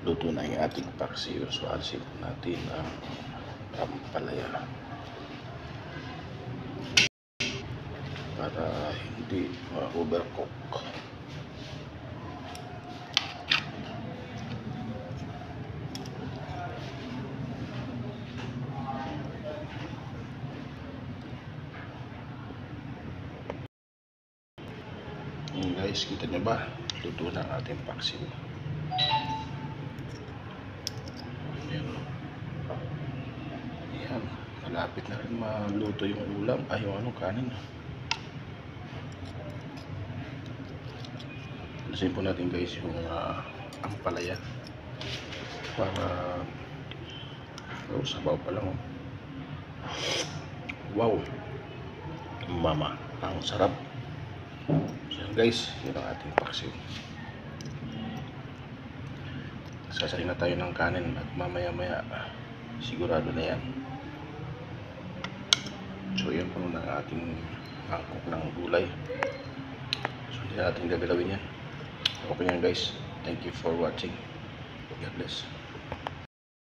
luto na yung ating paksiw. So alisin natin ang ampalaya para hindi ma-overcook. Guys, kita nyo ba? Luto na ang ating paksiw. Ayan, malapit na rin maluto yung ulam, ay yung kanin. Alisin po natin guys yung ampalaya para sabaw pa lang. Wow, mama, ang sarap. So guys, yun ang ating paksiw. Sasayin na tayo ng kanin at mamaya sigurado na yan. So yun po na ating mangkok ng gulay. So hindi natin gagalawin yan. Okay yan guys. Thank you for watching. God bless.